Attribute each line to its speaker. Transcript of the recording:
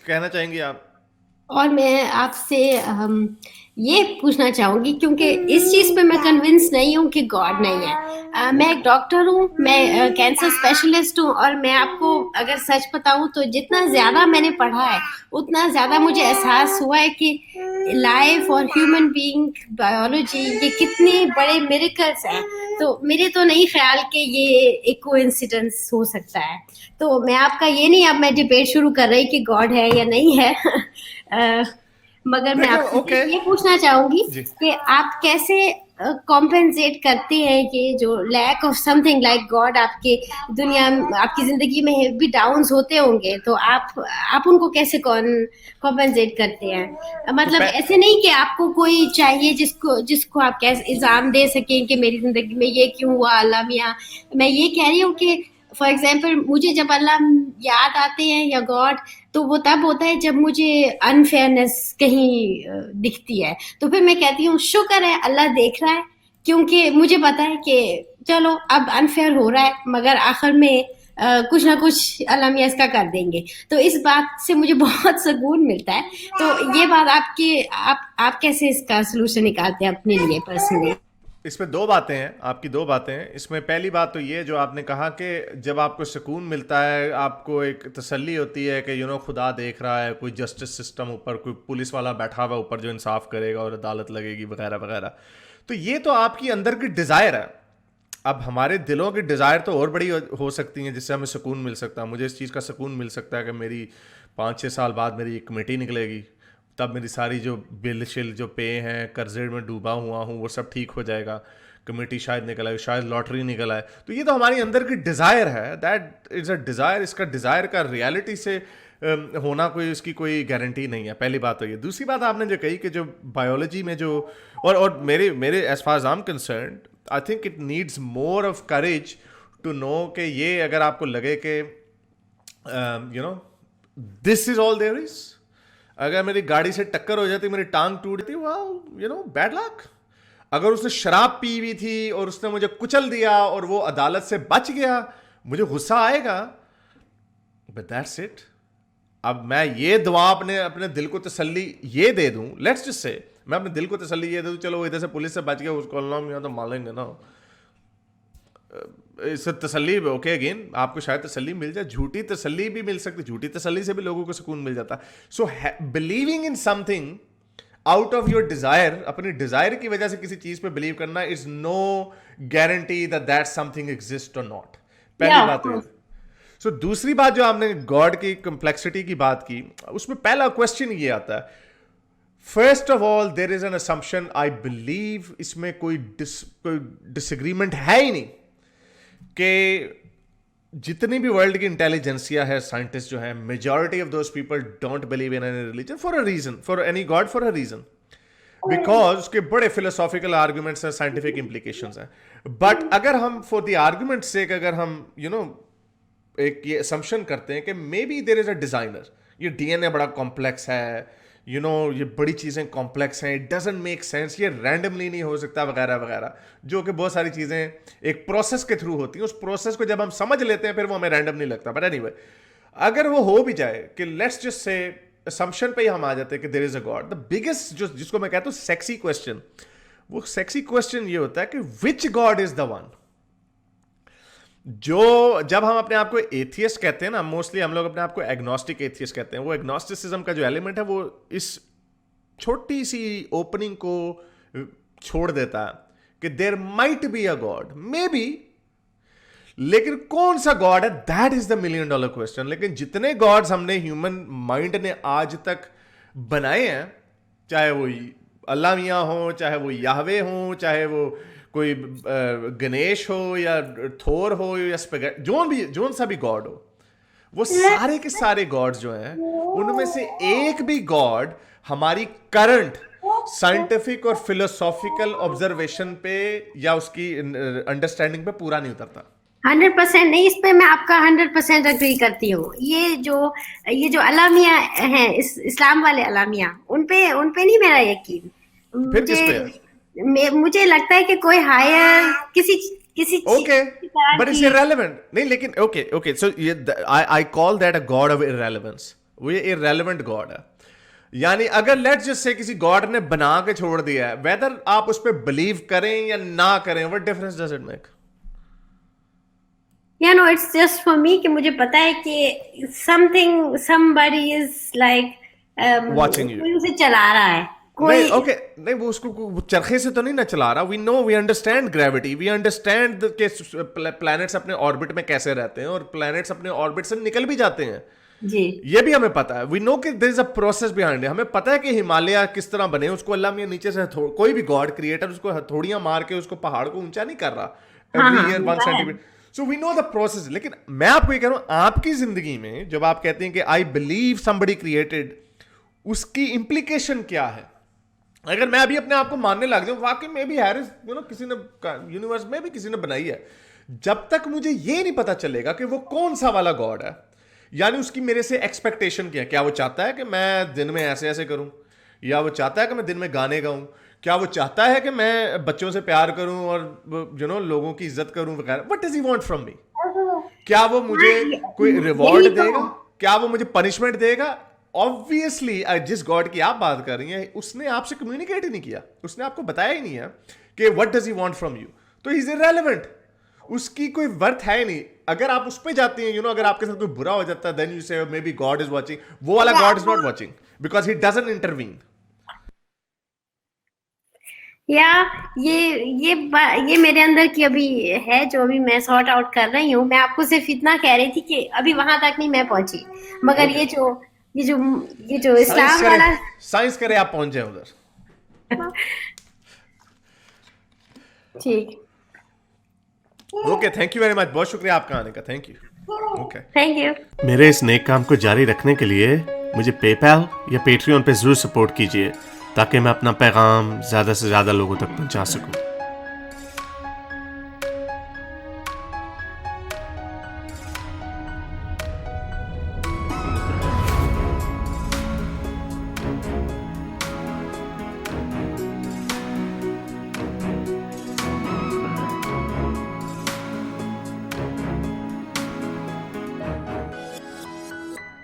Speaker 1: कहना चाहेंगी आप?
Speaker 2: और मैं आपसे ये पूछना चाहूंगी, क्योंकि इस चीज पे मैं कन्विंस नहीं हूँ कि गॉड नहीं है। मैं एक डॉक्टर हूँ, मैं कैंसर स्पेशलिस्ट हूँ, और मैं आपको अगर सच बताऊँ तो जितना ज्यादा मैंने पढ़ा है उतना ज्यादा मुझे एहसास हुआ है कि लाइफ और ह्यूमन बीइंग, बायोलॉजी, ये कितने बड़े मिरेकल्स हैं। तो मेरे तो नहीं ख्याल कि ये एक कोइंसिडेंस हो सकता है। तो मैं आपका ये नहीं, अब मैं डिबेट शुरू कर रही कि गॉड है या नहीं है। अ, मगर मैं
Speaker 1: देखिए,
Speaker 2: आपसे
Speaker 1: ओके।
Speaker 2: सिर्फ ये पूछना चाहूंगी
Speaker 1: जी।
Speaker 2: कि आप कैसे कॉम्पेंसेट करते हैं कि जो lack of something like God आपके दुनिया में, आपकी जिंदगी में भी डाउन्स होते होंगे, तो आप उनको कैसे कॉम्पेंसेट करते हैं? मतलब
Speaker 1: पह,
Speaker 2: ऐसे नहीं कि आपको कोई चाहिए जिसको जिसको आप कैसे इल्जाम दे सकें कि मेरी जिंदगी में ये क्यों हुआ अल्लाह मियाँ। मैं ये कह रही हूँ कि फॉर एग्जाम्पल मुझे जब अल्लाह याद आते हैं या गॉड, तो वो तब होता है जब मुझे अनफेयरनेस कहीं दिखती है। तो फिर मैं कहती हूँ शुक्र है अल्लाह देख रहा है, क्योंकि मुझे पता है कि चलो अब अनफेयर हो रहा है, मगर आखिर में कुछ ना कुछ अल्लाह मियाँ इसका कर देंगे। तो इस बात से मुझे बहुत सुकून मिलता है। तो ये बात आप कैसे इसका सोल्यूशन निकालते हैं अपने लिए पर्सनली?
Speaker 1: इसमें दो बातें हैं, आपकी दो बातें हैं इसमें। पहली बात तो ये जो आपने कहा कि जब आपको सुकून मिलता है, आपको एक तसल्ली होती है कि खुदा देख रहा है, कोई जस्टिस सिस्टम ऊपर, कोई पुलिस वाला बैठा हुआ ऊपर जो इंसाफ करेगा और अदालत लगेगी वगैरह वगैरह। तो ये तो आपकी अंदर की डिज़ायर है। अब हमारे दिलों की डिज़ायर तो और बड़ी हो सकती हैं जिससे हमें सुकून मिल सकता है। मुझे इस चीज़ का सुकून मिल सकता है कि मेरी 5-6 साल बाद मेरी एक कमेटी निकलेगी, तब मेरी सारी जो बिल शिल जो पे हैं, कर्जे में डूबा हुआ हूँ, वो सब ठीक हो जाएगा। कमेटी शायद निकल आए, शायद लॉटरी निकल आए। तो ये तो हमारी अंदर की डिज़ायर है, दैट इज़ अ डिज़ायर। इसका डिज़ायर का रियलिटी से होना कोई उसकी कोई गारंटी नहीं है। पहली बात तो ये। दूसरी बात आपने जो कही कि जो बायोलॉजी में जो और मेरे मेरे as far as I am concerned, I think it needs more of courage to know कि ये अगर आपको लगे कि you know this is all there is, अगर मेरी गाड़ी से टक्कर हो जाती, मेरी टांग टूट जाती, वाह बैड लक। अगर उसने शराब पी हुई थी और उसने मुझे कुचल दिया और वो अदालत से बच गया, मुझे गुस्सा आएगा, बट दैट्स इट। अब मैं ये दुआ अपने अपने दिल को तसल्ली ये दे दूं, लेट्स जस्ट से मैं अपने दिल को तसल्ली ये दे दूं, चलो वो इधर से पुलिस से बच गया, उसको अल्लाह मियां तो मान लेंगे ना। इससे तसल्ली ओके, अगेन आपको शायद तसल्ली मिल जाए, झूठी तसल्ली भी मिल सकती, झूठी तसल्ली से भी लोगों को सुकून मिल जाता। So believing in something out of your desire, अपनी डिजायर की वजह से किसी चीज पे बिलीव करना is no guarantee that that something exist और नॉट।
Speaker 2: या
Speaker 1: पहली
Speaker 2: ऑफ
Speaker 1: बात तो ये।
Speaker 2: कोर्स।
Speaker 1: सो दूसरी बात जो आपने गॉड की कम्प्लेक्सिटी की बात की, उसमें पहला क्वेश्चन ये आता है, first of all there is an assumption, I believe इसमें कोई डिसएग्रीमेंट है ही नहीं कि जितनी भी वर्ल्ड की इंटेलिजेंसिया है, साइंटिस्ट जो है, majority of those people don't believe in any religion for a reason, for any God for a reason, because उसके बड़े फिलोसॉफिकल आर्ग्यूमेंट्स हैं, साइंटिफिक इंप्लीकेशंस हैं। बट अगर हम फॉर द आर्ग्यूमेंट से अगर हम एक ये असम्पशन करते हैं कि may be there is a designer, ये डीएनए बड़ा कॉम्प्लेक्स है, ये बड़ी चीज़ें कॉम्प्लेक्स हैं, इट डजेंट मेक सेंस, ये रैंडमली नहीं हो सकता वगैरह वगैरह, जो कि बहुत सारी चीज़ें एक प्रोसेस के थ्रू होती हैं। उस प्रोसेस को जब हम समझ लेते हैं फिर वो हमें रैंडम नहीं लगता। बट एनीवे, अगर वो हो भी जाए कि लेट्स जस्ट से असम्पशन पे ही हम आ जाते हैं कि there is a God, the biggest जो जिसको मैं कहता हूँ सेक्सी क्वेश्चन, वो सेक्सी क्वेश्चन ये होता है कि which God is the one. जो जब हम अपने आप को एथियस्ट कहते हैं ना, मोस्टली हम लोग अपने आप को एग्नोस्टिक एथियस्ट कहते हैं, वो एग्नोस्टिसिज्म का जो एलिमेंट है वो इस छोटी सी ओपनिंग को छोड़ देता है कि there might be a God, may be, लेकिन कौन सा गॉड है, that is the million dollar question. लेकिन जितने गॉड्स हमने ह्यूमन माइंड ने आज तक बनाए हैं, चाहे वो अल्लाह मियाँ हो, चाहे वो याहवे हो, चाहे वो कोई गणेश हो या थोर हो या जोन सा भी गॉड हो, वो सारे के सारे गॉड्स जो हैं, उनमें से एक भी गॉड हमारी करंट साइंटिफिक और फिलोसॉफिकल ऑब्जर्वेशन पे या उसकी अंडरस्टैंडिंग पे पूरा नहीं उतरता।
Speaker 2: 100% नहीं, इस पे मैं आपका 100% अग्री करती हूँ। ये जो अलामिया हैं, इस्लाम वाले अलामिया, उन पे नहीं मेरा यकीन।
Speaker 1: फिर किस
Speaker 2: मुझे
Speaker 1: पे है?
Speaker 2: मुझे लगता है कि कोई हायर किसी किसी
Speaker 1: ओके,
Speaker 2: किसी तरह
Speaker 1: बट इट्स
Speaker 2: की।
Speaker 1: इररेलेवेंट नहीं, लेकिन ओके ओके, सो ये I I call that a god of irrelevance. वो ये इररेलेवेंट गॉड है। यानी अगर लेट्स जस्ट से किसी गॉड ने बना के छोड़ दिया है, वेदर आप उस पर बिलीव करें या ना करें, what difference does it make?
Speaker 2: It's just for me कि मुझे पता है कि somebody is like
Speaker 1: Watching you.
Speaker 2: कोई उसे चला रहा है, कोई
Speaker 1: नहीं, ओके, नहीं वो उसको वो चरखे से तो नहीं ना चला रहा। We know, we understand gravity, we understand के प्लैनेट्स अपने ऑर्बिट में कैसे रहते हैं और प्लैनेट्स अपने ऑर्बिट से निकल भी जाते हैं,
Speaker 2: जी
Speaker 1: ये भी हमें पता है। वी नो कि there is a process behind it. हमें पता है कि हिमालय किस तरह बने, उसको अल्लाह मियां नीचे से कोई भी गॉड क्रिएटर उसको हथौड़ियां मार के उसको पहाड़ को ऊंचा नहीं कर रहा every year 1 centimetre. So we know the process. लेकिन मैं आपको ये कह रहा हूं, आपकी जिंदगी में जब आप कहते हैं कि आई बिलीव समबडी क्रिएटेड, उसकी इंप्लीकेशन क्या है? अगर मैं अभी अपने आप को मानने लग जाऊं वाकई में भी हैरिस किसी ने यूनिवर्स में भी किसी ने बनाई है, जब तक मुझे ये नहीं पता चलेगा कि वो कौन सा वाला गॉड है, यानी उसकी मेरे से एक्सपेक्टेशन क्या है। क्या वो चाहता है कि मैं दिन में ऐसे ऐसे करूं, या वो चाहता है कि मैं दिन में गाने गाऊं, क्या वो चाहता है कि मैं बच्चों से प्यार करूं और लोगों की इज्जत करूं वगैरह? What does he want from me? क्या वो मुझे कोई रिवॉर्ड देगा? क्या वो मुझे पनिशमेंट देगा? ऑब्वियसली जिस गॉड की आप बात कर रही हैं, उसने आपसे कम्युनिकेट ही नहीं किया, उसने आपको बताया ही नहीं है कि what does he want from you, तो ही इज इररेलेवेंट, उसकी कोई वर्थ है नहीं। अगर आप उस पे जाती हैं, अगर आपके साथ कोई बुरा हो जाता है, देन यू से may be God is watching. वो वाला God is not watching because he doesn't intervene.
Speaker 2: या ये मेरे अंदर की अभी है, जो अभी मैं सॉर्ट आउट कर रही हूँ। मैं आपको सिर्फ इतना कह रही थी कि अभी वहां तक नहीं मैं पहुंची, मगर ये जो इस्लाम वाला
Speaker 1: साइंस करे आप पहुंच जाए उधर।
Speaker 2: ठीक,
Speaker 1: okay, thank you very much, बहुत शुक्रिया आपका आने का, thank you. Okay,
Speaker 2: thank you.
Speaker 1: मेरे इस नेक काम को जारी रखने के लिए मुझे पेपैल या पेट्रियन पे जरूर सपोर्ट कीजिए, ताकि मैं अपना पैगाम ज़्यादा से ज़्यादा लोगों तक पहुंचा सकूं।